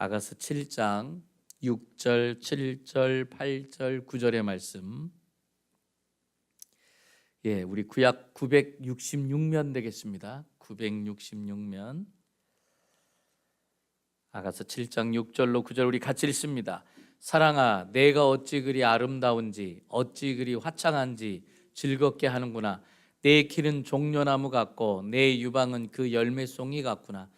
아가서 7장 6절, 7절, 8절, 9절의 말씀. 우리 구약 966면 되겠습니다. 966면. 아가서 7장 6절로 9절 우리 같이 읽습니다. 사랑아, 내가 어찌 그리 아름다운지, 어찌 그리 화창한지 즐겁게 하는구나. 내 키는 종려나무 같고 내 유방은 그 열매송이 같구나.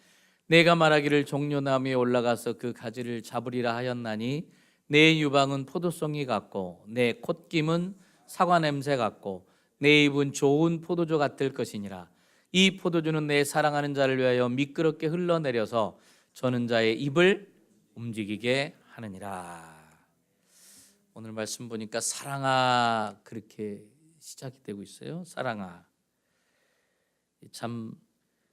내가 말하기를 종려나무에 올라가서 그 가지를 잡으리라 하였나니 내 유방은 포도송이 같고 내 콧김은 사과 냄새 같고 내 입은 좋은 포도주 같을 것이니라. 이 포도주는 내 사랑하는 자를 위하여 미끄럽게 흘러내려서 저는 자의 입을 움직이게 하느니라. 오늘 말씀 보니까 사랑아 그렇게 시작이 되고 있어요. 사랑아. 참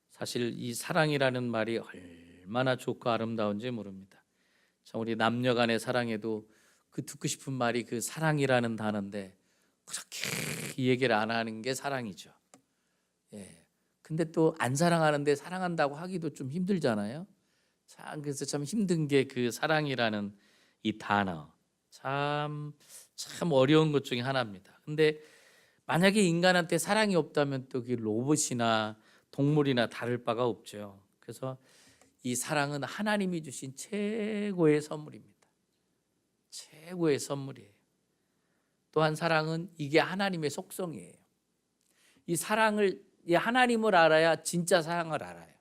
사실 이 사랑이라는 말이 얼마나 좋고 아름다운지 모릅니다. 참 우리 남녀 간의 사랑에도 그 듣고 싶은 말이 그 사랑이라는 단어인데 그렇게 이 얘기를 안 하는 게 사랑이죠. 근데 또 안 사랑하는데 사랑한다고 하기도 좀 힘들잖아요. 참 그래서 참 힘든 게 그 사랑이라는 이 단어. 참 어려운 것 중에 하나입니다. 근데 만약에 인간한테 사랑이 없다면 또 그 로봇이나 동물이나 다를 바가 없죠. 그래서 이 사랑은 하나님이 주신 최고의 선물입니다. 최고의 선물이에요. 또한 사랑은 이게 하나님의 속성이에요. 이 사랑을, 이 하나님을 알아야 진짜 사랑을 알아요.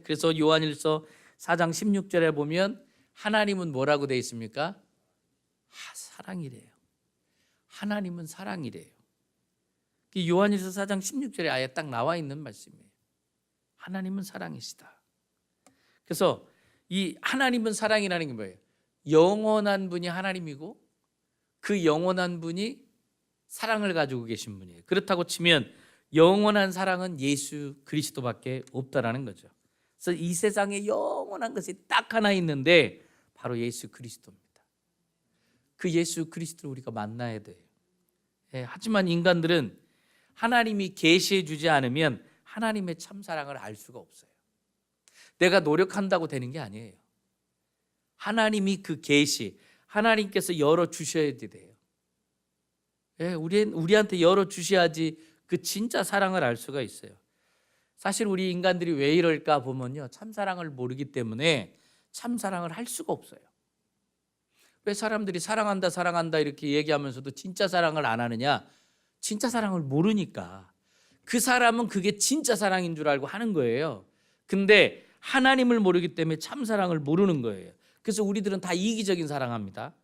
그래서 요한일서 4장 16절에 보면 하나님은 뭐라고 되어 있습니까? 사랑이래요. 하나님은 사랑이래요. 요한일서 4장 16절에 아예 딱 나와 있는 말씀이에요. 하나님은 사랑이시다. 그래서 이 하나님은 사랑이라는 게 뭐예요? 영원한 분이 하나님이고 그 영원한 분이 사랑을 가지고 계신 분이에요. 그렇다고 치면 영원한 사랑은 예수 그리스도밖에 없다라는 거죠. 그래서 이 세상에 영원한 것이 딱 하나 있는데 바로 예수 그리스도입니다. 그 예수 그리스도를 우리가 만나야 돼요. 하지만 인간들은 하나님이 계시해 주지 않으면 하나님의 참사랑을 알 수가 없어요. 내가 노력한다고 되는 게 아니에요. 하나님이 그 계시, 하나님께서 열어주셔야 돼요. 우리한테 열어주셔야지 그 진짜 사랑을 알 수가 있어요. 사실 우리 인간들이 왜 이럴까 보면요, 참사랑을 모르기 때문에 참사랑을 할 수가 없어요. 왜 사람들이 사랑한다 사랑한다 이렇게 얘기하면서도 진짜 사랑을 안 하느냐? 진짜 사랑을 모르니까. 그 사람은 그게 진짜 사랑인 줄 알고 하는 거예요. 근데 하나님을 모르기 때문에 참사랑을 모르는 거예요. 그래서 우리들은 다 이기적인 사랑합니다.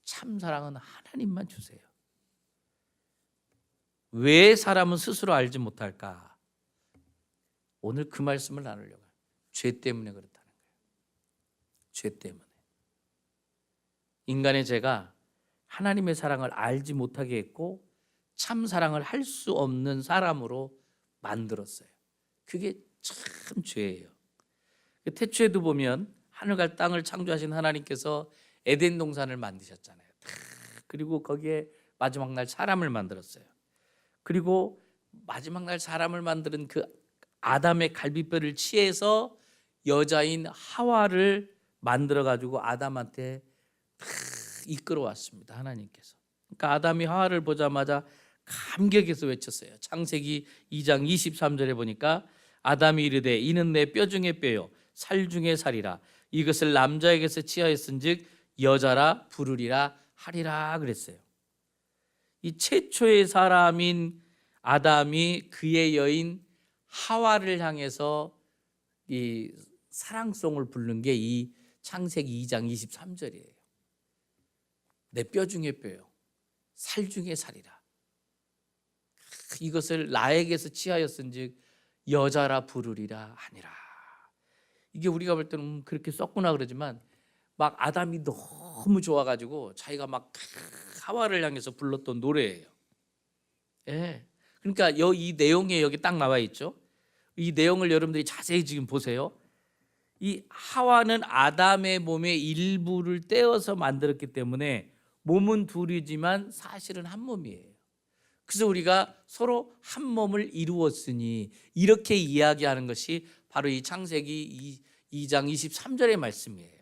참사랑은 하나님만 주세요. 왜 사람은 스스로 알지 못할까? 오늘 그 말씀을 나누려고 해요. 죄 때문에 그렇다는 거예요. 죄 때문에. 인간의 죄가 하나님의 사랑을 알지 못하게 했고 참 사랑을 할 수 없는 사람으로 만들었어요. 그게 참 죄예요. 태초에도 보면 하늘과 땅을 창조하신 하나님께서 에덴 동산을 만드셨잖아요. 그리고 거기에 마지막 날 사람을 만들었어요. 그리고 마지막 날 사람을 만드는 그 아담의 갈비뼈를 취해서 여자인 하와를 만들어 가지고 아담한테 이끌어왔습니다. 하나님께서. 그러니까 아담이 하와를 보자마자 감격해서 외쳤어요. 창세기 2장 23절에 보니까 아담이 이르되 이는 내 뼈 중에 뼈요 살 중에 살이라. 이것을 남자에게서 취하였은즉 여자라 부르리라 하리라 그랬어요. 이 최초의 사람인 아담이 그의 여인 하와를 향해서 이 사랑송을 부른 게 이 창세기 2장 23절이에요. 내 뼈 중에 뼈요 살 중에 살이라. 이것을 나에게서 취하였은즉 여자라 부르리라 하니라. 이게 우리가 볼 때는 그렇게 썼구나 그러지만 막 아담이 너무 좋아가지고 자기가 막 하와를 향해서 불렀던 노래예요. 그러니까 이 내용에 여기 딱 나와 있죠. 이 내용을 여러분들이 자세히 지금 보세요. 이 하와는 아담의 몸의 일부를 떼어서 만들었기 때문에 몸은 둘이지만 사실은 한 몸이에요. 그래서 우리가 서로 한 몸을 이루었으니 이렇게 이야기하는 것이 바로 이 창세기 2장 23절의 말씀이에요.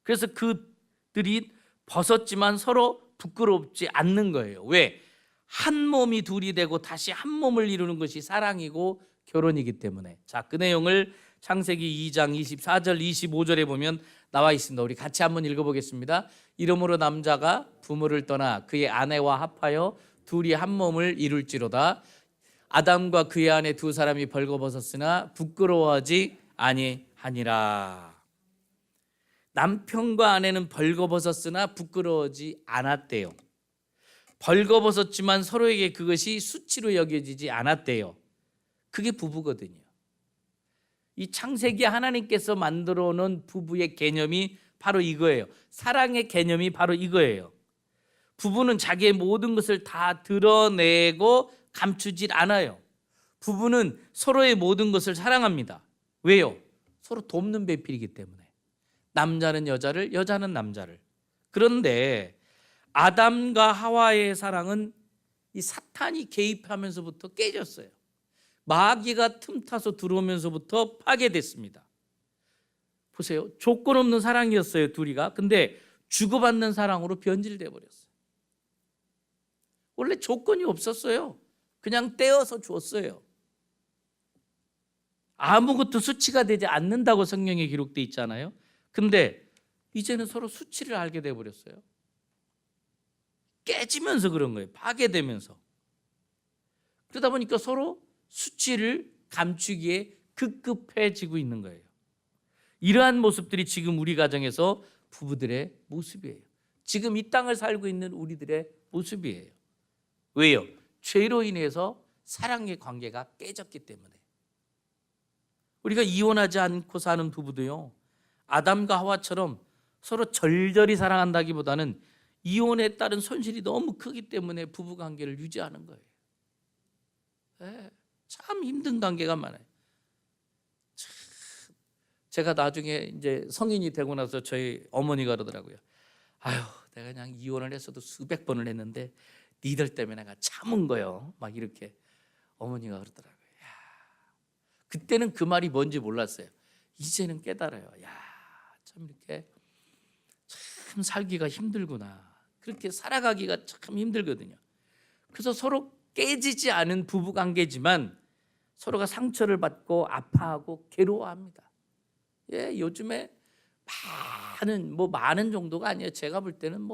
그래서 그들이 벗었지만 서로 부끄럽지 않는 거예요. 왜? 한 몸이 둘이 되고 다시 한 몸을 이루는 것이 사랑이고 결혼이기 때문에. 자, 그 내용을 창세기 2장 24절 25절에 보면 나와 있습니다. 우리 같이 한번 읽어보겠습니다. 이러므로 남자가 부모를 떠나 그의 아내와 합하여 둘이 한 몸을 이룰지로다. 아담과 그의 아내 두 사람이 벌거벗었으나 부끄러워하지 아니하니라. 남편과 아내는 벌거벗었으나 부끄러워하지 않았대요. 벌거벗었지만 서로에게 그것이 수치로 여겨지지 않았대요. 그게 부부거든요. 이 창세기 하나님께서 만들어 놓은 부부의 개념이 바로 이거예요. 사랑의 개념이 바로 이거예요. 부부는 자기의 모든 것을 다 드러내고 감추질 않아요. 부부는 서로의 모든 것을 사랑합니다. 왜요? 서로 돕는 배필이기 때문에. 남자는 여자를, 여자는 남자를. 그런데 아담과 하와의 사랑은 이 사탄이 개입하면서부터 깨졌어요. 마귀가 틈타서 들어오면서부터 파괴됐습니다. 보세요. 조건 없는 사랑이었어요, 둘이가. 근데 주고받는 사랑으로 변질돼 버렸어요. 원래 조건이 없었어요. 그냥 떼어서 줬어요. 아무것도 수치가 되지 않는다고 성경에 기록돼 있잖아요. 근데 이제는 서로 수치를 알게 돼 버렸어요. 깨지면서 그런 거예요. 파괴되면서. 그러다 보니까 서로 수치를 감추기에 급급해지고 있는 거예요. 이러한 모습들이 지금 우리 가정에서 부부들의 모습이에요. 지금 이 땅을 살고 있는 우리들의 모습이에요. 왜요? 죄로 인해서 사랑의 관계가 깨졌기 때문에. 우리가 이혼하지 않고 사는 부부도요, 아담과 하와처럼 서로 절절히 사랑한다기보다는 이혼에 따른 손실이 너무 크기 때문에 부부 관계를 유지하는 거예요. 네, 참 힘든 관계가 많아요. 제가 나중에 이제 성인이 되고 나서 저희 어머니가 그러더라고요. 아유, 내가 그냥 이혼을 했어도 수백 번을 했는데 니들 때문에 내가 참은 거요. 막 이렇게 어머니가 그러더라고요. 야, 그때는 그 말이 뭔지 몰랐어요. 이제는 깨달아요. 야, 참 이렇게 참 살기가 힘들구나. 그렇게 살아가기가 참 힘들거든요. 그래서 서로 깨지지 않은 부부 관계지만 서로가 상처를 받고 아파하고 괴로워합니다. 예, 요즘에 많은 정도가 아니에요. 제가 볼 때는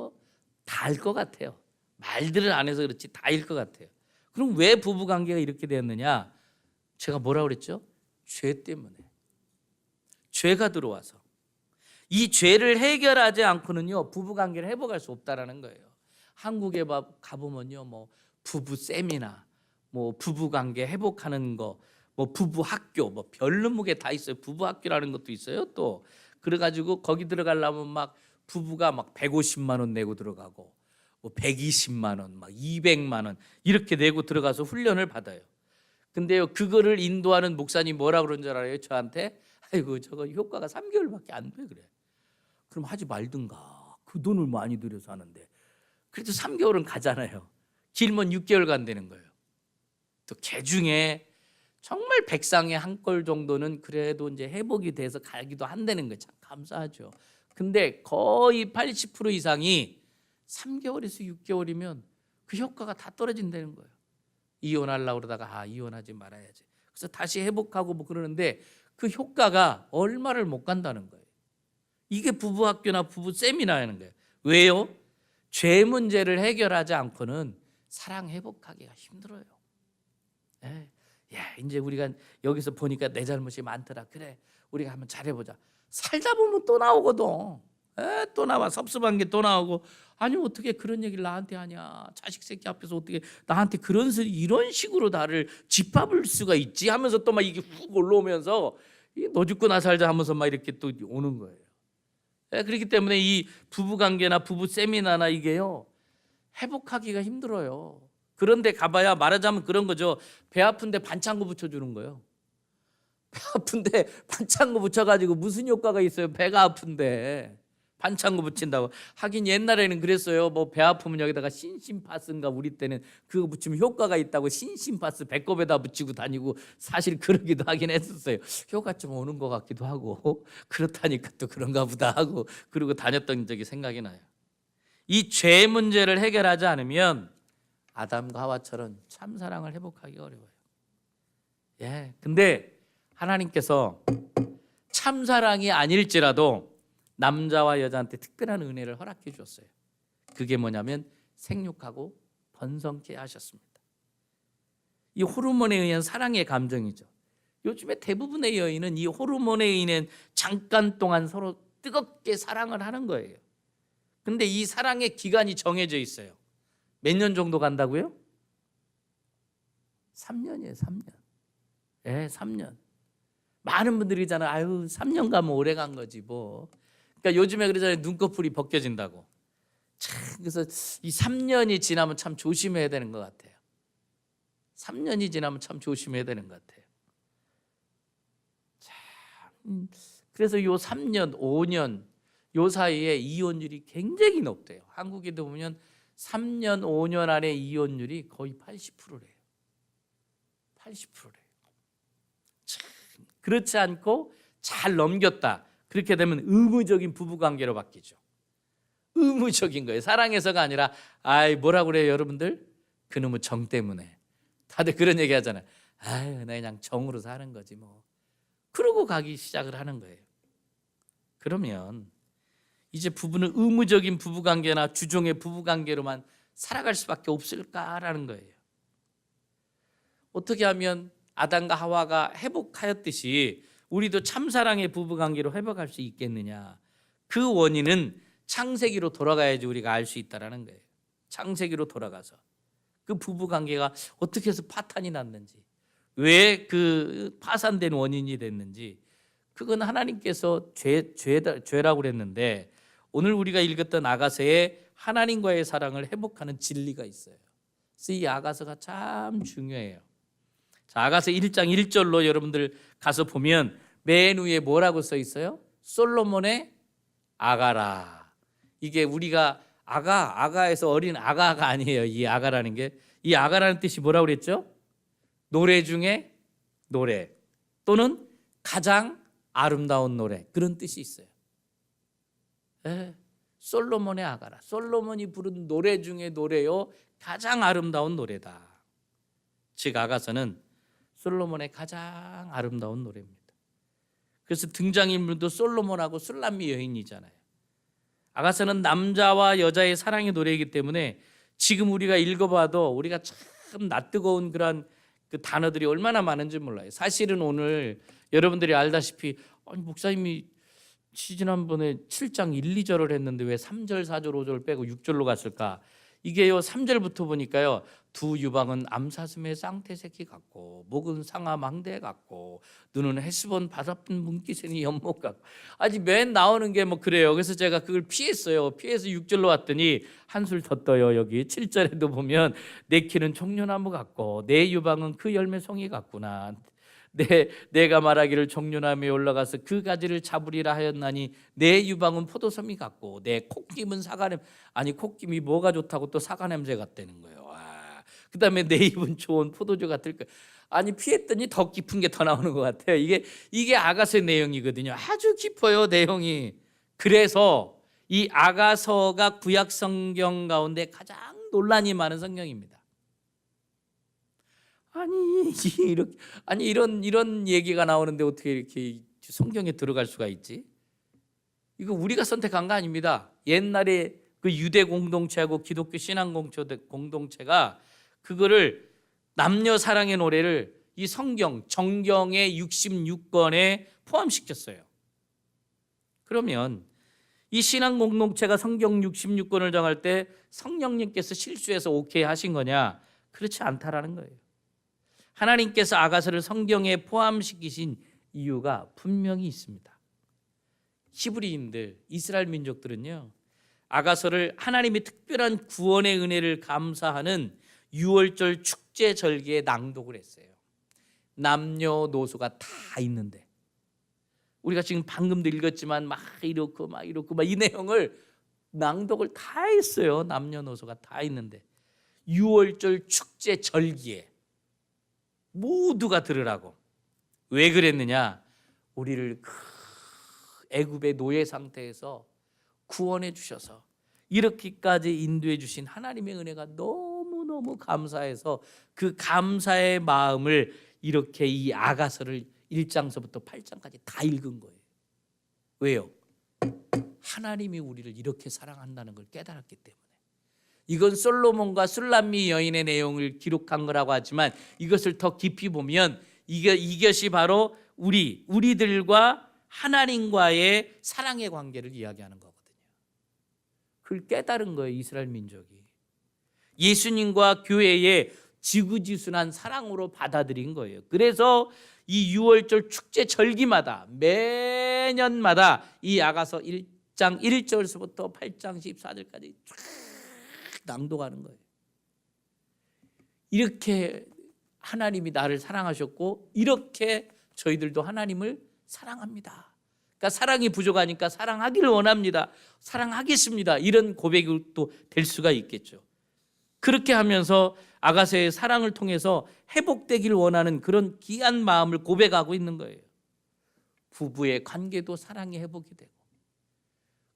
다 알 것 같아요. 말들을 안 해서 그렇지 다 알 것 같아요. 그럼 왜 부부 관계가 이렇게 되었느냐? 제가 뭐라고 그랬죠? 죄 때문에. 죄가 들어와서. 이 죄를 해결하지 않고는요, 부부 관계를 회복할 수 없다라는 거예요. 한국에 가보면요, 부부 세미나, 부부 관계 회복하는 거, 부부 학교, 별르무게 다 있어요. 부부 학교라는 것도 있어요. 또 그래가지고 거기 들어가려면 부부가 150만 원 내고 들어가고, 120만 원, 200만 원 이렇게 내고 들어가서 훈련을 받아요. 근데요, 그거를 인도하는 목사님 뭐라 그런 줄 알아요? 저한테 아이고 저거 효과가 3개월밖에 안 돼 그래. 그럼 하지 말든가. 그 돈을 많이 들여서 하는데. 그래도 3개월은 가잖아요. 길면 6개월 간다는 거예요. 또 개중에 정말 백상의 한 꼴 정도는 그래도 이제 회복이 돼서 가기도 한다는 거예요. 참 감사하죠. 근데 거의 80% 이상이 3개월에서 6개월이면 그 효과가 다 떨어진다는 거예요. 이혼하려고 그러다가 이혼하지 말아야지. 그래서 다시 회복하고 그러는데 그 효과가 얼마를 못 간다는 거예요. 이게 부부 학교나 부부 세미나라는 거예요. 왜요? 죄 문제를 해결하지 않고는 사랑 회복하기가 힘들어요. 예, 이제 우리가 여기서 보니까 내 잘못이 많더라. 그래, 우리가 한번 잘해보자. 살다 보면 또 나오거든. 또 나와. 섭섭한 게 또 나오고. 아니 어떻게 그런 얘기를 나한테 하냐. 자식 새끼 앞에서 어떻게 나한테 이런 식으로 나를 짓밟을 수가 있지 하면서 또 이게 훅 올라오면서 너 죽고 나 살자 하면서 이렇게 또 오는 거예요. 그렇기 때문에 이 부부관계나 부부 세미나나 이게요, 회복하기가 힘들어요. 그런데 가봐야 말하자면 그런 거죠. 배 아픈데 반창고 붙여주는 거예요. 배 아픈데 반창고 붙여가지고 무슨 효과가 있어요? 배가 아픈데. 반창고 붙인다고. 하긴 옛날에는 그랬어요. 뭐 배 아프면 여기다가 신심파스인가 우리 때는 그거 붙이면 효과가 있다고 신심파스 배꼽에다 붙이고 다니고 사실 그러기도 하긴 했었어요. 효과 좀 오는 것 같기도 하고 그렇다니까 또 그런가 보다 하고 그러고 다녔던 적이 생각이 나요. 이 죄 문제를 해결하지 않으면 아담과 하와처럼 참 사랑을 회복하기 어려워요. 예, 근데 하나님께서 참 사랑이 아닐지라도 남자와 여자한테 특별한 은혜를 허락해 주었어요. 그게 뭐냐면 생육하고 번성케 하셨습니다. 이 호르몬에 의한 사랑의 감정이죠. 요즘에 대부분의 여인은 이 호르몬에 의한 잠깐 동안 서로 뜨겁게 사랑을 하는 거예요. 근데 이 사랑의 기간이 정해져 있어요. 몇 년 정도 간다고요? 3년이에요. 3년. 예, 3년. 많은 분들이 있잖아요. 아유, 3년 가면 오래 간 거지 뭐. 그러니까 요즘에 그러잖아요. 눈꺼풀이 벗겨진다고. 참, 그래서 이 3년이 지나면 참 조심해야 되는 것 같아요. 3년이 지나면 참 조심해야 되는 것 같아요. 참, 그래서 요 3년, 5년 요 사이에 이혼율이 굉장히 높대요. 한국에도 보면 3년, 5년 안에 이혼율이 거의 80%래요. 80%래요. 참, 그렇지 않고 잘 넘겼다. 그렇게 되면 의무적인 부부관계로 바뀌죠. 의무적인 거예요. 사랑해서가 아니라 아이 뭐라고 그래요 여러분들? 그놈의 정 때문에. 다들 그런 얘기 하잖아요. 아유 나 그냥 정으로 사는 거지 뭐. 그러고 가기 시작을 하는 거예요. 그러면 이제 부부는 의무적인 부부관계나 주종의 부부관계로만 살아갈 수밖에 없을까라는 거예요. 어떻게 하면 아담과 하와가 회복하였듯이 우리도 참사랑의 부부관계로 회복할 수 있겠느냐. 그 원인은 창세기로 돌아가야지 우리가 알 수 있다는 거예요. 창세기로 돌아가서 그 부부관계가 어떻게 해서 파탄이 났는지, 왜 그 파산된 원인이 됐는지, 그건 하나님께서 죄라고 그랬는데 오늘 우리가 읽었던 아가서에 하나님과의 사랑을 회복하는 진리가 있어요. 그래서 이 아가서가 참 중요해요. 자, 아가서 1장 1절로 여러분들 가서 보면 맨 위에 뭐라고 써 있어요? 솔로몬의 아가라. 이게 우리가 아가에서 어린 아가가 아니에요. 이 아가라는 게. 이 아가라는 뜻이 뭐라고 그랬죠? 노래 중에 노래 또는 가장 아름다운 노래, 그런 뜻이 있어요. 네, 솔로몬의 아가라. 솔로몬이 부른 노래 중에 노래요 가장 아름다운 노래다. 즉 아가서는 솔로몬의 가장 아름다운 노래입니다. 그래서 등장인물도 솔로몬하고 술람미 여인이잖아요. 아가서는 남자와 여자의 사랑의 노래이기 때문에 지금 우리가 읽어봐도 우리가 참 낯뜨거운 그런 그 단어들이 얼마나 많은지 몰라요. 사실은 오늘 여러분들이 알다시피 아니 목사님이 지난번에 7장 1, 2절을 했는데 왜 3절, 4절, 5절 빼고 6절로 갔을까? 이게요 3절부터 보니까요 두 유방은 암사슴의 쌍태새끼 같고 목은 상아 망대 같고 눈은 헤스본 바다쁜 문기생이 연못 같고 아직 맨 나오는 게 뭐 그래요. 그래서 제가 그걸 피했어요. 피해서 6절로 왔더니 한술 더 떠요. 여기 7절에도 보면 내 키는 종려나무 같고 내 유방은 그 열매 송이 같구나. 내가 말하기를 종려나무에 올라가서 그 가지를 잡으리라 하였나니 내 유방은 포도섬이 같고 내 콧김은 사과냄. 아니 콧김이 뭐가 좋다고 또 사과 냄새 같다는 거예요. 그다음에 내 입은 좋은 포도주 같을 거예요. 아니 피했더니 더 깊은 게 더 나오는 것 같아요. 이게 아가서의 내용이거든요. 아주 깊어요 내용이. 그래서 이 아가서가 구약 성경 가운데 가장 논란이 많은 성경입니다. 이런 얘기가 나오는데 어떻게 이렇게 성경에 들어갈 수가 있지? 이거 우리가 선택한 거 아닙니다. 옛날에 그 유대 공동체하고 기독교 신앙 공동체가 그거를 남녀 사랑의 노래를 이 정경의 66권에 포함시켰어요. 그러면 이 신앙 공동체가 성경 66권을 정할 때 성령님께서 실수해서 오케이 하신 거냐? 그렇지 않다라는 거예요. 하나님께서 아가서를 성경에 포함시키신 이유가 분명히 있습니다. 히브리인들, 이스라엘 민족들은요 아가서를 하나님의 특별한 구원의 은혜를 감사하는 6월절 축제 절기에 낭독을 했어요. 남녀노소가 다 있는데 우리가 지금 방금도 읽었지만 막 이렇고 막 이 내용을 낭독을 다 했어요. 남녀노소가 다 있는데 6월절 축제 절기에 모두가 들으라고. 왜 그랬느냐? 우리를 그 애굽의 노예 상태에서 구원해 주셔서 이렇게까지 인도해 주신 하나님의 은혜가 너무너무 감사해서 그 감사의 마음을 이렇게 이 아가서를 1장서부터 8장까지 다 읽은 거예요. 왜요? 하나님이 우리를 이렇게 사랑한다는 걸 깨달았기 때문에. 이건 솔로몬과 술람미 여인의 내용을 기록한 거라고 하지만 이것을 더 깊이 보면 이것이 바로 우리들과 하나님과의 사랑의 관계를 이야기하는 거거든요. 그걸 깨달은 거예요, 이스라엘 민족이. 예수님과 교회의 지구지순한 사랑으로 받아들인 거예요. 그래서 이 6월절 축제 절기마다 매년마다 이 아가서 1장 1절서부터 8장 14절까지 쫙 낭독하는 거예요. 이렇게 하나님이 나를 사랑하셨고 이렇게 저희들도 하나님을 사랑합니다. 그러니까 사랑이 부족하니까 사랑하기를 원합니다. 사랑하겠습니다. 이런 고백이 또 될 수가 있겠죠. 그렇게 하면서 아가서의 사랑을 통해서 회복되길 원하는 그런 귀한 마음을 고백하고 있는 거예요. 부부의 관계도 사랑이 회복이 되고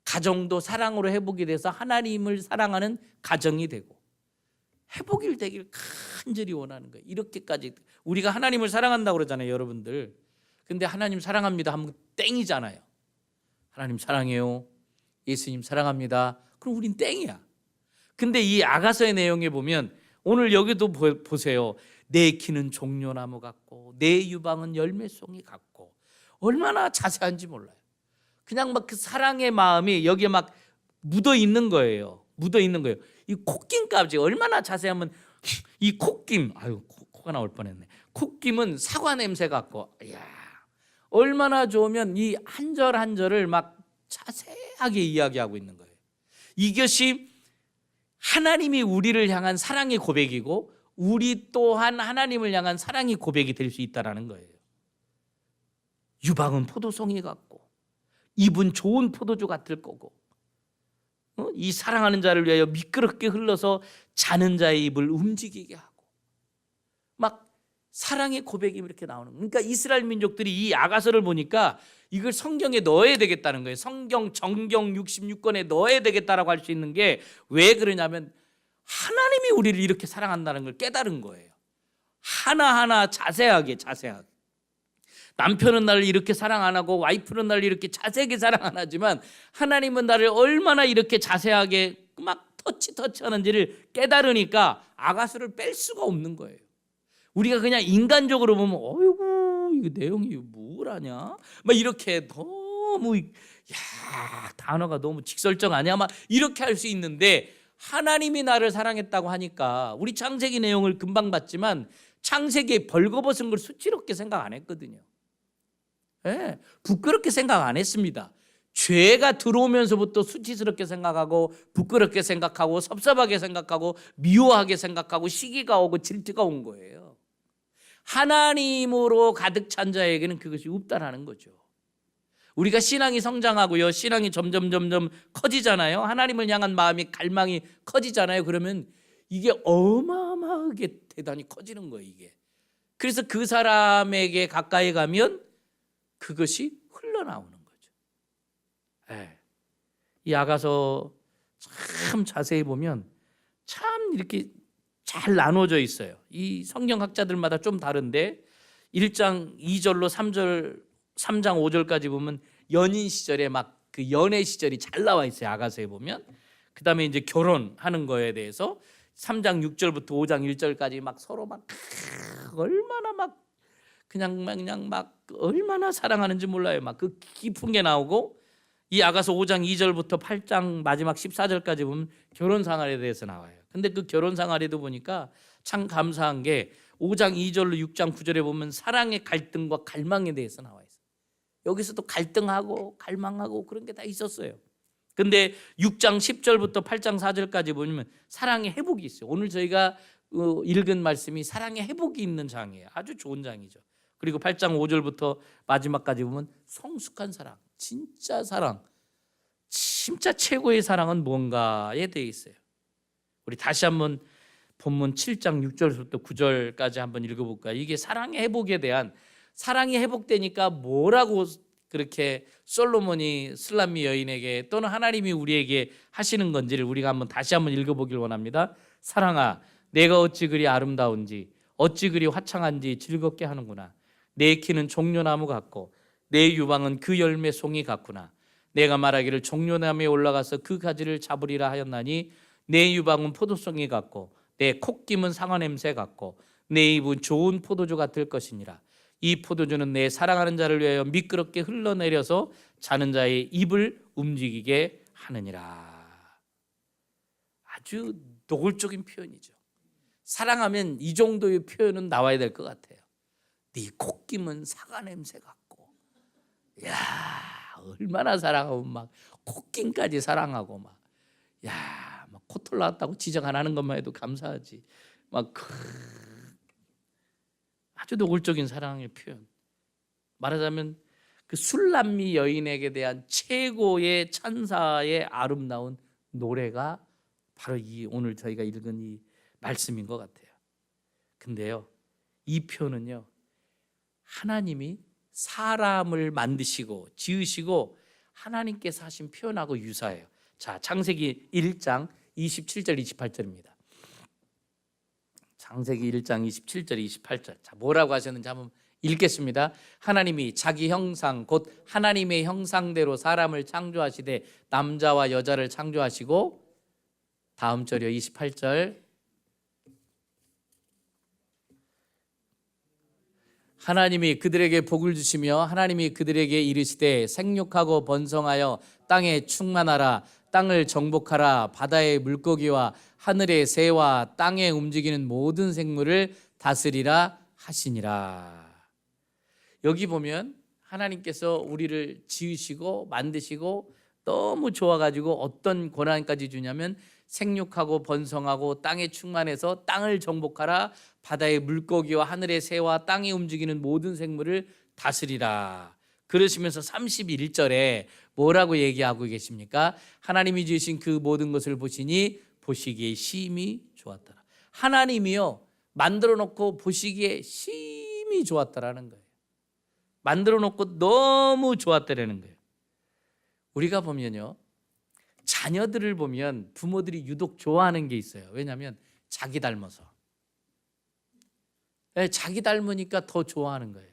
가정도 사랑으로 회복이 돼서 하나님을 사랑하는 가정이 되고 회복이 되길 간절히 원하는 거예요. 이렇게까지 우리가 하나님을 사랑한다고 그러잖아요, 여러분들. 근데 하나님 사랑합니다 하면 땡이잖아요. 하나님 사랑해요, 예수님 사랑합니다, 그럼 우린 땡이야. 근데 이 아가서의 내용에 보면 오늘 여기도 보세요. 내 키는 종려나무 같고 내 유방은 열매송이 같고 얼마나 자세한지 몰라요. 그냥 막 그 사랑의 마음이 여기에 막 묻어 있는 거예요. 묻어 있는 거예요. 이 콧김까지 얼마나 자세하면 이 콧김, 아유 코가 나올 뻔했네. 콧김은 사과 냄새 같고, 이야 얼마나 좋으면 이 한 절 한 절을 막 자세하게 이야기하고 있는 거예요. 이것이 하나님이 우리를 향한 사랑의 고백이고 우리 또한 하나님을 향한 사랑의 고백이 될 수 있다는 거예요. 유방은 포도송이 같고 입은 좋은 포도주 같을 거고 이 사랑하는 자를 위하여 미끄럽게 흘러서 자는 자의 입을 움직이게 하고 막 사랑의 고백이 이렇게 나오는 거예요. 그러니까 이스라엘 민족들이 이 아가서를 보니까 이걸 성경에 넣어야 되겠다는 거예요. 성경 정경 66권에 넣어야 되겠다라고 할 수 있는 게 왜 그러냐면 하나님이 우리를 이렇게 사랑한다는 걸 깨달은 거예요. 하나하나 자세하게. 남편은 나를 이렇게 사랑 안 하고 와이프는 나를 이렇게 자세하게 사랑 안 하지만 하나님은 나를 얼마나 이렇게 자세하게 막 터치하는지를 깨달으니까 아가서를 뺄 수가 없는 거예요. 우리가 그냥 인간적으로 보면 어이구 이거 내용이 뭐라냐 막 이렇게 너무 단어가 너무 직설적 아니야 막 이렇게 할 수 있는데 하나님이 나를 사랑했다고 하니까 우리 창세기 내용을 금방 봤지만 창세기에 벌거벗은 걸 수치롭게 생각 안 했거든요. 네, 부끄럽게 생각 안 했습니다. 죄가 들어오면서부터 수치스럽게 생각하고 부끄럽게 생각하고 섭섭하게 생각하고 미워하게 생각하고 시기가 오고 질투가 온 거예요. 하나님으로 가득 찬 자에게는 그것이 없다라는 거죠. 우리가 신앙이 성장하고요, 신앙이 점점 커지잖아요. 하나님을 향한 마음이 갈망이 커지잖아요. 그러면 이게 어마어마하게 대단히 커지는 거예요. 이게. 그래서 그 사람에게 가까이 가면 그것이 흘러나오는 거죠. 네. 이 아가서 참 자세히 보면 참 이렇게 잘 나눠져 있어요. 이 성경학자들마다 좀 다른데 1장 2절로 3장 5절까지 보면 연인 시절에 막 그 연애 시절이 잘 나와 있어요. 아가서에 보면. 그다음에 이제 결혼하는 거에 대해서 3장 6절부터 5장 1절까지 막 서로 막 얼마나 막 그냥 막 얼마나 사랑하는지 몰라요. 막 그 깊은 게 나오고 이 아가서 5장 2절부터 8장 마지막 14절까지 보면 결혼 생활에 대해서 나와요. 근데 그 결혼 생활에도 보니까 참 감사한 게 5장 2절로 6장 9절에 보면 사랑의 갈등과 갈망에 대해서 나와 있어요. 여기서도 갈등하고 갈망하고 그런 게 다 있었어요. 근데 6장 10절부터 8장 4절까지 보면 사랑의 회복이 있어요. 오늘 저희가 읽은 말씀이 사랑의 회복이 있는 장이에요. 아주 좋은 장이죠. 그리고 8장 5절부터 마지막까지 보면 성숙한 사랑, 진짜 사랑, 진짜 최고의 사랑은 뭔가에 대해 있어요. 우리 다시 한번 본문 7장 6절부터 9절까지 한번 읽어볼까요? 이게 사랑의 회복에 대한, 사랑이 회복되니까 뭐라고 그렇게 솔로몬이 슬람미 여인에게 또는 하나님이 우리에게 하시는 건지를 우리가 한번 다시 한번 읽어보길 원합니다. 사랑아, 내가 어찌 그리 아름다운지, 어찌 그리 화창한지 즐겁게 하는구나. 내 키는 종려나무 같고 내 유방은 그 열매 송이 같구나. 내가 말하기를 종려나무에 올라가서 그 가지를 잡으리라 하였나니 내 유방은 포도송이 같고 내 콧김은 상아 냄새 같고 내 입은 좋은 포도주 같을 것이니라. 이 포도주는 내 사랑하는 자를 위하여 미끄럽게 흘러내려서 자는 자의 입을 움직이게 하느니라. 아주 노골적인 표현이죠. 사랑하면 이 정도의 표현은 나와야 될 것 같아요. 네 콧김은 사과 냄새 같고, 야, 얼마나 사랑하고 막 콧김까지 사랑하고 막, 야, 막 코털 나왔다고 지적 안 하는 것만 해도 감사하지. 막 아주 노골적인 사랑의 표현. 말하자면 그 술람미 여인에게 대한 최고의 찬사의 아름다운 노래가 바로 이 오늘 저희가 읽은 이 말씀인 것 같아요. 근데요, 이 표현은요, 하나님이 사람을 만드시고 지으시고 하나님께서 하신 표현하고 유사해요. 자, 창세기 1장 27절 28절입니다. 창세기 1장 27절 28절. 자, 뭐라고 하셨는지 한번 읽겠습니다. 하나님이 자기 형상 곧 하나님의 형상대로 사람을 창조하시되 남자와 여자를 창조하시고, 다음 절이요, 28절. 하나님이 그들에게 복을 주시며 하나님이 그들에게 이르시되 생육하고 번성하여 땅에 충만하라. 땅을 정복하라. 바다의 물고기와 하늘의 새와 땅에 움직이는 모든 생물을 다스리라 하시니라. 여기 보면 하나님께서 우리를 지으시고 만드시고 너무 좋아가지고 어떤 권한까지 주냐면 생육하고 번성하고 땅에 충만해서 땅을 정복하라. 바다의 물고기와 하늘의 새와 땅에 움직이는 모든 생물을 다스리라. 그러시면서 31절에 뭐라고 얘기하고 계십니까? 하나님이 지으신 그 모든 것을 보시니 보시기에 심히 좋았더라. 하나님이요, 만들어 놓고 보시기에 심히 좋았다라는 거예요. 만들어 놓고 너무 좋았다라는 거예요. 우리가 보면요, 자녀들을 보면 부모들이 유독 좋아하는 게 있어요. 왜냐하면 자기 닮아서. 자기 닮으니까 더 좋아하는 거예요.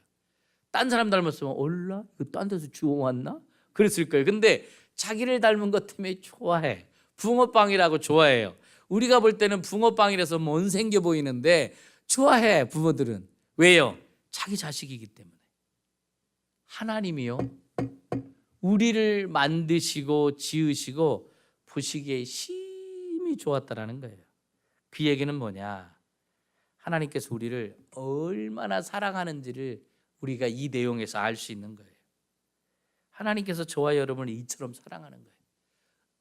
딴 사람 닮았으면 얼라? 이거 딴 데서 주워왔나? 그랬을 거예요. 근데 자기를 닮은 것 때문에 좋아해. 붕어빵이라고 좋아해요. 우리가 볼 때는 붕어빵이라서 못생겨 보이는데 좋아해, 부모들은. 왜요? 자기 자식이기 때문에. 하나님이요, 우리를 만드시고 지으시고 보시기에 심히 좋았다라는 거예요. 그 얘기는 뭐냐? 하나님께서 우리를 얼마나 사랑하는지를 우리가 이 내용에서 알 수 있는 거예요. 하나님께서 저와 여러분을 이처럼 사랑하는 거예요.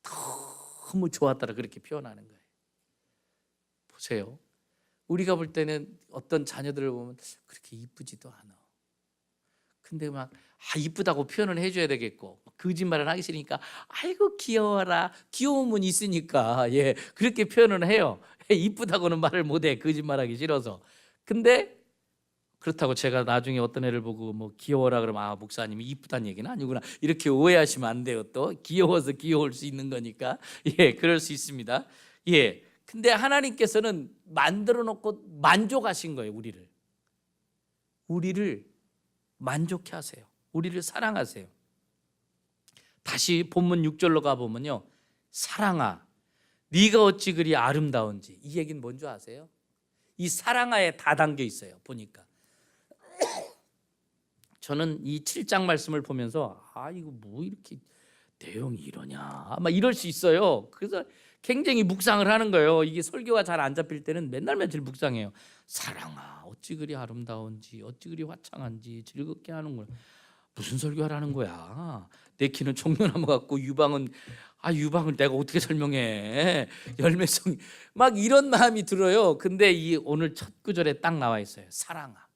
너무 좋았다라 그렇게 표현하는 거예요. 보세요. 우리가 볼 때는 어떤 자녀들을 보면 그렇게 이쁘지도 않아. 근데 막 이쁘다고 표현을 해줘야 되겠고, 거짓말을 하기 싫으니까 아이고 귀여워라, 귀여움은 있으니까 그렇게 표현을 해요. 이쁘다고는 말을 못해, 거짓말하기 싫어서. 근데 그렇다고 제가 나중에 어떤 애를 보고 뭐 귀여워라 그러면 목사님이 이쁘다는 얘기는 아니구나, 이렇게 오해하시면 안 돼요. 또 귀여워서 귀여울 수 있는 거니까 그럴 수 있습니다. 근데 하나님께서는 만들어 놓고 만족하신 거예요. 우리를 만족해 하세요. 우리를 사랑하세요. 다시 본문 6절로 가보면요, 사랑아 네가 어찌 그리 아름다운지. 이 얘기는 뭔지 아세요? 이 사랑아에 다 담겨 있어요. 보니까 저는 이 7장 말씀을 보면서 이거 뭐 이렇게 내용이 이러냐 막 이럴 수 있어요. 그래서 굉장히 묵상을 하는 거예요. 이게 설교가 잘 안 잡힐 때는 맨날 며칠 묵상해요. 사랑아 어찌 그리 아름다운지, 어찌 그리 화창한지 즐겁게 하는구나. 무슨 설교하라는 거야? 내 키는 종려나무 같고 유방은 유방을 내가 어떻게 설명해? 열매성 막 이런 마음이 들어요. 근데 이 오늘 첫 구절에 딱 나와 있어요. 사랑아.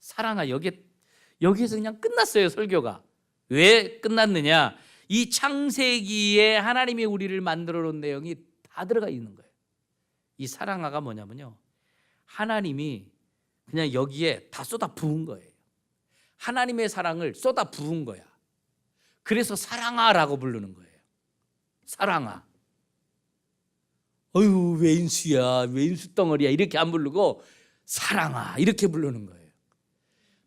사랑아. 여기에서 그냥 끝났어요, 설교가. 왜 끝났느냐? 이 창세기에 하나님이 우리를 만들어 놓은 내용이 다 들어가 있는 거예요. 이 사랑아가 뭐냐면요, 하나님이 그냥 여기에 다 쏟아 부은 거예요. 하나님의 사랑을 쏟아 부은 거야. 그래서 사랑아라고 부르는 거예요. 사랑아. 어휴, 웬수야, 웬수 덩어리야, 이렇게 안 부르고 사랑아 이렇게 부르는 거예요.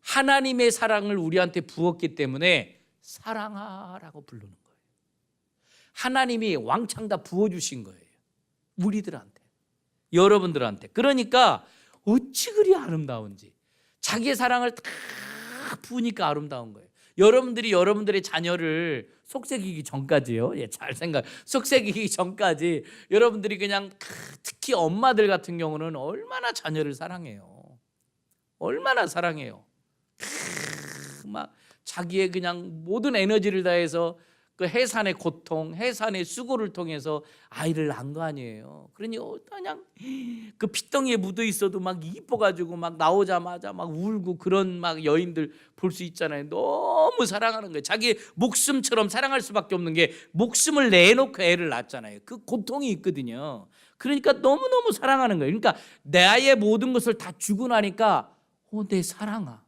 하나님의 사랑을 우리한테 부었기 때문에 사랑아라고 부르는 거예요. 하나님이 왕창 다 부어주신 거예요, 우리들한테, 여러분들한테. 그러니까 어찌 그리 아름다운지, 자기의 사랑을 다 부으니까 아름다운 거예요. 여러분들이 여러분들의 자녀를 속삭이기 전까지요, 잘 생각, 속삭이기 전까지 여러분들이 그냥, 특히 엄마들 같은 경우는 얼마나 자녀를 사랑해요. 얼마나 사랑해요. 막 자기의 그냥 모든 에너지를 다해서 그 해산의 고통, 해산의 수고를 통해서 아이를 낳은 거 아니에요. 그러니 그냥 그 핏덩이에 묻어 있어도 막 이뻐가지고 막 나오자마자 막 울고 그런 막 여인들 볼 수 있잖아요. 너무 사랑하는 거예요. 자기 목숨처럼 사랑할 수밖에 없는 게, 목숨을 내놓고 애를 낳잖아요. 그 고통이 있거든요. 그러니까 너무너무 사랑하는 거예요. 그러니까 나의 모든 것을 다 주고 나니까 내 사랑아,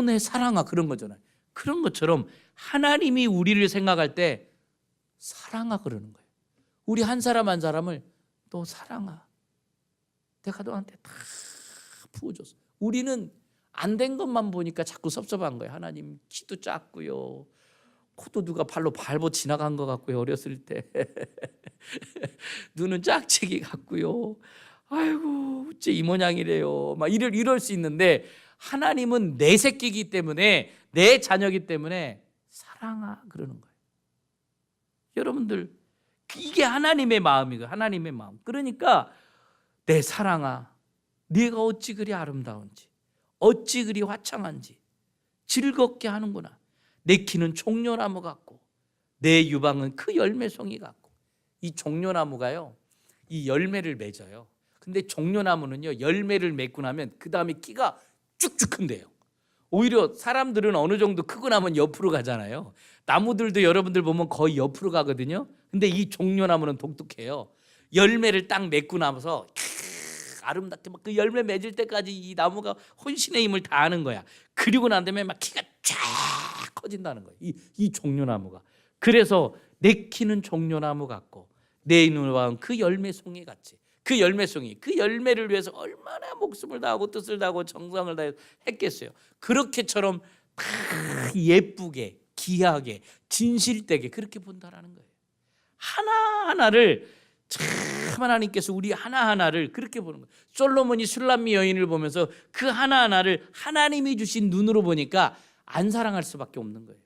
내 사랑아, 그런 거잖아요. 그런 것처럼 하나님이 우리를 생각할 때 사랑아 그러는 거예요. 우리 한 사람 한 사람을 너 사랑아, 내가 너한테 다 부어줬어. 우리는 안 된 것만 보니까 자꾸 섭섭한 거예요. 하나님, 키도 작고요, 코도 누가 발로 밟고 지나간 것 같고요, 어렸을 때 눈은 짝짝이 같고요, 아이고 어째 이 모양이래요, 막 이럴 수 있는데, 하나님은 내 새끼이기 때문에, 내 자녀이기 때문에 사랑아 그러는 거예요. 여러분들, 이게 하나님의 마음이고, 하나님의 마음. 그러니까 내 사랑아, 네가 어찌 그리 아름다운지, 어찌 그리 화창한지 즐겁게 하는구나. 내 키는 종려나무 같고 내 유방은 그 열매송이 같고. 이 종려나무가요, 이 열매를 맺어요. 근데 종려나무는요, 열매를 맺고 나면 그 다음에 키가 쭉쭉 큰대요. 오히려 사람들은 어느 정도 크고 나면 옆으로 가잖아요. 나무들도 여러분들 보면 거의 옆으로 가거든요. 근데 이 종려나무는 독특해요. 열매를 딱 맺고 나서 아름답게 막 그 열매 맺을 때까지 이 나무가 혼신의 힘을 다하는 거야. 그리고 난 다음에 막 키가 쫙 커진다는 거예요, 이 종려나무가. 그래서 내 키는 종려나무 같고 내 눈은 그 열매송이 같이. 그 열매송이, 그 열매를 위해서 얼마나 목숨을 다하고 뜻을 다하고 정성을 다해서 했겠어요. 그렇게처럼 다 예쁘게, 귀하게, 진실되게 그렇게 본다라는 거예요. 하나하나를 참 하나님께서 우리 하나하나를 그렇게 보는 거예요. 솔로몬이 술람미 여인을 보면서 그 하나하나를 하나님이 주신 눈으로 보니까 안 사랑할 수밖에 없는 거예요.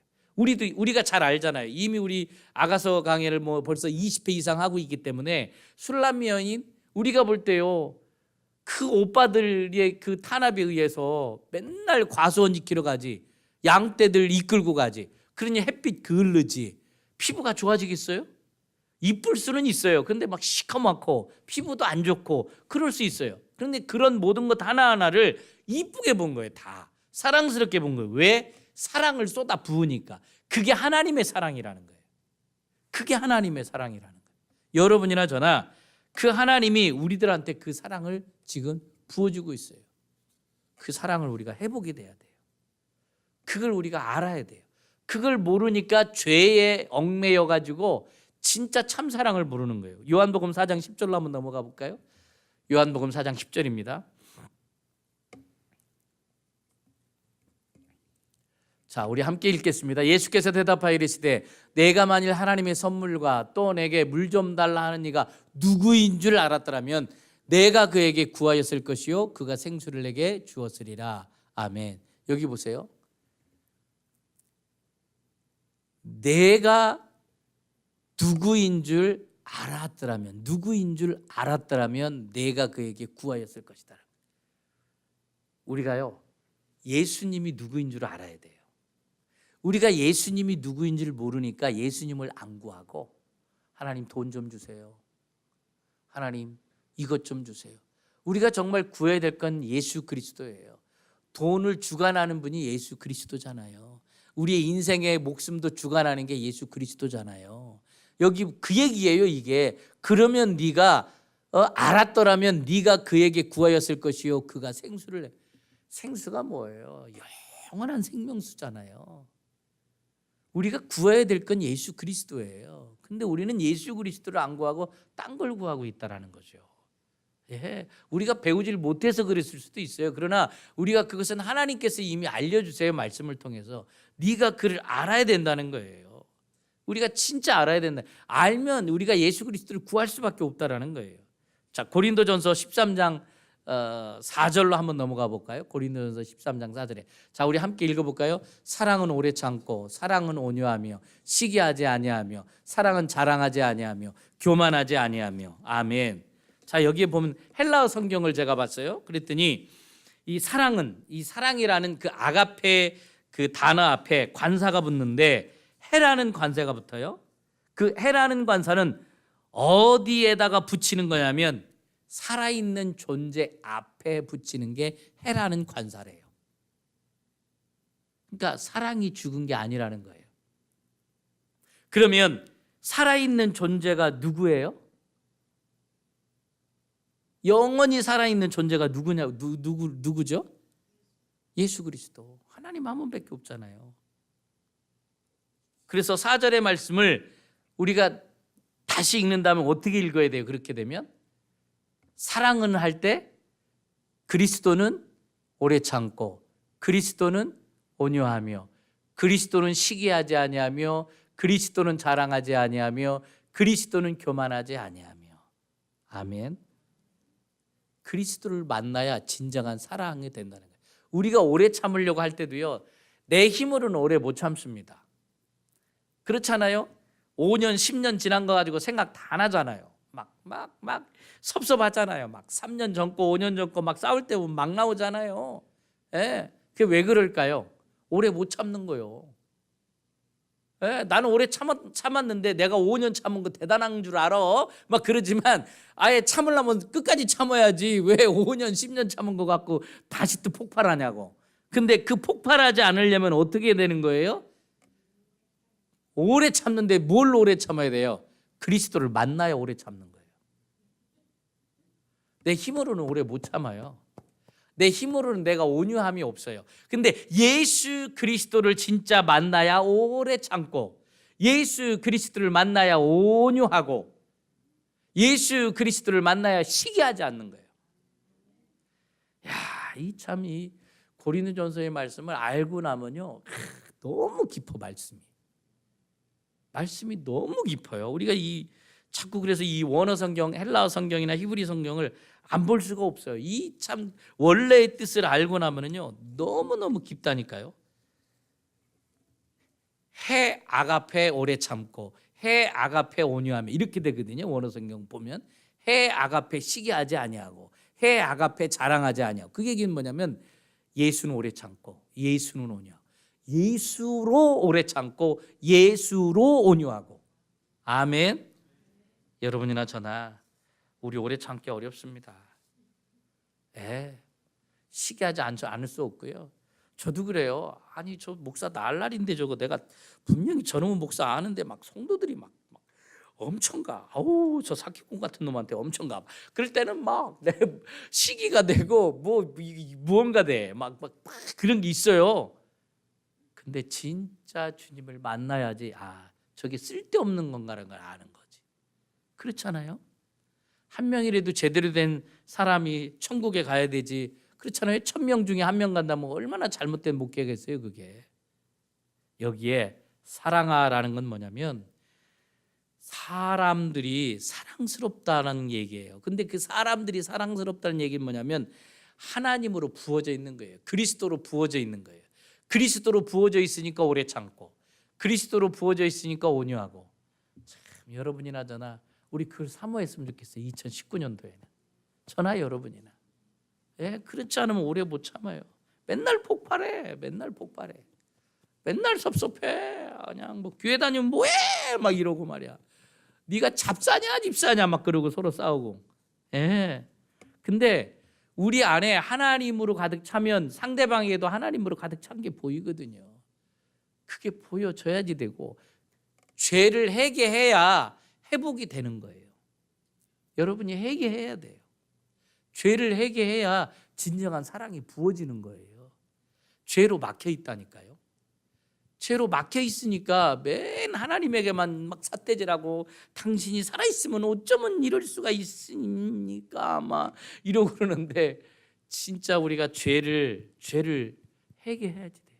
우리가 잘 알잖아요. 이미 우리 아가서 강해를 뭐 벌써 20회 이상 하고 있기 때문에, 술람미 여인 우리가 볼 때요, 그 오빠들의 그 탄압에 의해서 맨날 과수원 지키러 가지, 양떼들 이끌고 가지. 그러니 햇빛 그을르지. 피부가 좋아지겠어요? 이쁠 수는 있어요. 근데 막 시커멓고 피부도 안 좋고 그럴 수 있어요. 그런데 그런 모든 것 하나하나를 이쁘게 본 거예요. 다 사랑스럽게 본 거예요. 왜? 사랑을 쏟아 부으니까. 그게 하나님의 사랑이라는 거예요. 그게 하나님의 사랑이라는 거예요. 여러분이나 저나 그 하나님이 우리들한테 그 사랑을 지금 부어주고 있어요. 그 사랑을 우리가 회복이 돼야 돼요. 그걸 우리가 알아야 돼요. 그걸 모르니까 죄에 얽매여 가지고 진짜 참사랑을 모르는 거예요. 요한복음 4장 10절로 한번 넘어가 볼까요? 요한복음 4장 10절입니다. 자, 우리 함께 읽겠습니다. 예수께서 대답하여 이르시되 내가 만일 하나님의 선물과 또 내게 물 좀 달라 하는 이가 누구인 줄 알았더라면 내가 그에게 구하였을 것이요 그가 생수를 내게 주었으리라. 아멘. 여기 보세요. 내가 누구인 줄 알았더라면 내가 그에게 구하였을 것이다. 우리가요, 예수님이 누구인 줄 알아야 돼요. 우리가 예수님이 누구인지를 모르니까 예수님을 안 구하고, 하나님 돈 좀 주세요, 하나님 이것 좀 주세요. 우리가 정말 구해야 될 건 예수 그리스도예요. 돈을 주관하는 분이 예수 그리스도잖아요. 우리의 인생의 목숨도 주관하는 게 예수 그리스도잖아요. 여기 그 얘기예요, 이게. 그러면 네가 알았더라면 네가 그에게 구하였을 것이요 그가 생수를 생수가 뭐예요? 영원한 생명수잖아요. 우리가 구해야 될 건 예수 그리스도예요. 근데 우리는 예수 그리스도를 안 구하고 딴 걸 구하고 있다라는 거죠. 예, 우리가 배우질 못해서 그랬을 수도 있어요. 그러나 우리가 그것은 하나님께서 이미 알려주세요. 말씀을 통해서 네가 그를 알아야 된다는 거예요. 우리가 진짜 알아야 된다. 알면 우리가 예수 그리스도를 구할 수밖에 없다라는 거예요. 자, 고린도전서 13장 4절로 한번 넘어가 볼까요? 고린도전서 13장 4절에. 자, 우리 함께 읽어볼까요? 사랑은 오래 참고 사랑은 온유하며 시기하지 아니하며 사랑은 자랑하지 아니하며 교만하지 아니하며. 아멘. 자, 여기에 보면 헬라어 성경을 제가 봤어요. 그랬더니 이 사랑은, 이 사랑이라는 그 아가페 그 단어 앞에 관사가 붙는데 해라는 관사가 붙어요. 그 해라는 관사는 어디에다가 붙이는 거냐면 살아있는 존재 앞에 붙이는 게 해라는 관사래요. 그러니까 사랑이 죽은 게 아니라는 거예요. 그러면 살아있는 존재가 누구예요? 영원히 살아있는 존재가 누구죠? 예수 그리스도. 하나님 한 분밖에 없잖아요. 그래서 4절의 말씀을 우리가 다시 읽는다면 어떻게 읽어야 돼요? 그렇게 되면 사랑은 할 때 그리스도는 오래 참고 그리스도는 온유하며 그리스도는 시기하지 아니하며 그리스도는 자랑하지 아니하며 그리스도는 교만하지 아니하며. 아멘. 그리스도를 만나야 진정한 사랑이 된다는 거예요. 우리가 오래 참으려고 할 때도요, 내 힘으로는 오래 못 참습니다. 그렇잖아요. 5년 10년 지난 거 가지고 생각 다 나잖아요. 막 섭섭하잖아요. 막 3년 전 거 5년 전 거 막 싸울 때 보면 막 나오잖아요. 예, 그게 왜 그럴까요? 오래 못 참는 거요. 예, 나는 오래 참았는데 내가 5년 참은 거 대단한 줄 알아. 막 그러지만 아예 참으려면 끝까지 참아야지. 왜 5년 10년 참은 거 갖고 다시 또 폭발하냐고. 근데 그 폭발하지 않으려면 어떻게 되는 거예요? 오래 참는데 뭘 오래 참아야 돼요? 그리스도를 만나야 오래 참는 거예요. 내 힘으로는 오래 못 참아요. 내 힘으로는 내가 온유함이 없어요. 근데 예수 그리스도를 진짜 만나야 오래 참고 예수 그리스도를 만나야 온유하고 예수 그리스도를 만나야 시기하지 않는 거예요. 야, 이 참 이 고린도전서의 말씀을 알고 나면요, 너무 깊어. 말씀이 너무 깊어요. 우리가 자꾸 그래서 이 원어 성경, 헬라어 성경이나 히브리 성경을 안 볼 수가 없어요. 이 참 원래의 뜻을 알고 나면은요, 너무너무 깊다니까요. 해 아가페 오래 참고 해 아가페 온유하며 이렇게 되거든요. 원어 성경 보면 해 아가페 시기하지 아니하고 해 아가페 자랑하지 아니하고. 그 얘기는 뭐냐면 예수는 오래 참고 예수는 온유하고 예수로 오래 참고 예수로 온유하고. 아멘. 여러분이나 저나 우리 오래 참기 어렵습니다. 시기하지 않을 수 없고요. 저도 그래요. 아니 저 목사 날라리인데 저거 내가 분명히 저놈은 목사 아는데 막 성도들이 막 엄청 가. 아우 저 사기꾼 같은 놈한테 엄청 가. 그럴 때는 막 내 시기가 되고 무언가 돼. 막 그런 게 있어요. 근데 진짜 주님을 만나야지 저게 쓸데없는 건가라는 걸 아는 거지. 그렇잖아요. 한 명이라도 제대로 된 사람이 천국에 가야 되지. 그렇잖아요. 1000명 중에 한 명 간다면 얼마나 잘못된 목회겠어요 그게. 여기에 사랑하라는 건 뭐냐면 사람들이 사랑스럽다는 얘기예요. 근데 그 사람들이 사랑스럽다는 얘기는 뭐냐면 하나님으로 부어져 있는 거예요. 그리스도로 부어져 있는 거예요. 그리스도로 부어져 있으니까 오래 참고 그리스도로 부어져 있으니까 온유하고. 참 여러분이나 저나 우리 그걸 사모했으면 좋겠어요. 2019년도에는 저나 여러분이나. 그렇지 않으면 오래 못 참아요. 맨날 폭발해. 맨날 섭섭해. 그냥 뭐 교회 다니면 뭐해 막 이러고 말이야. 네가 잡사냐 집사냐 막 그러고 서로 싸우고. 근데 우리 안에 하나님으로 가득 차면 상대방에게도 하나님으로 가득 찬 게 보이거든요. 그게 보여져야지 되고, 죄를 회개해야 회복이 되는 거예요. 여러분이 회개해야 돼요. 죄를 회개해야 진정한 사랑이 부어지는 거예요. 죄로 막혀 있다니까요. 죄로 막혀 있으니까 맨 하나님에게만 막 삿대질하고, 당신이 살아있으면 어쩌면 이럴 수가 있습니까? 막 이러고 그러는데, 진짜 우리가 죄를 회개해야지 돼요.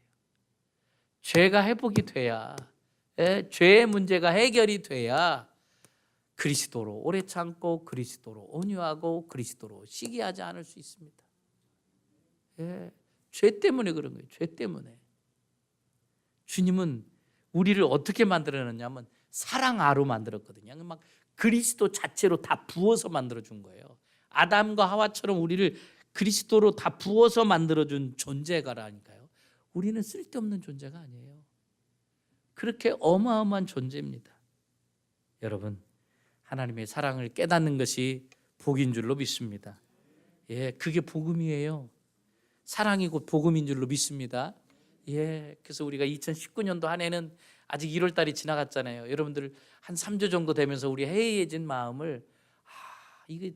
죄가 회복이 돼야, 죄의 문제가 해결이 돼야 그리스도로 오래 참고, 그리스도로 온유하고, 그리스도로 시기하지 않을 수 있습니다. 죄 때문에 그런 거예요. 죄 때문에. 주님은 우리를 어떻게 만들어냈냐면 사랑아로 만들었거든요. 막 그리스도 자체로 다 부어서 만들어준 거예요. 아담과 하와처럼 우리를 그리스도로 다 부어서 만들어준 존재가라니까요. 우리는 쓸데없는 존재가 아니에요. 그렇게 어마어마한 존재입니다. 여러분, 하나님의 사랑을 깨닫는 것이 복인 줄로 믿습니다. 그게 복음이에요. 사랑이 곧 복음인 줄로 믿습니다. 그래서 우리가 2019년도 한 해는 아직 1월 달이 지나갔잖아요. 여러분들 한 3주 정도 되면서 우리 해이해진 마음을, 이게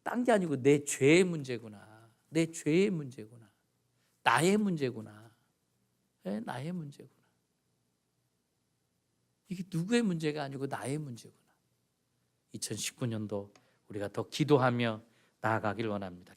딴 게 아니고 내 죄의 문제구나. 내 죄의 문제구나. 나의 문제구나. 나의 문제구나. 이게 누구의 문제가 아니고 나의 문제구나. 2019년도 우리가 더 기도하며 나아가길 원합니다.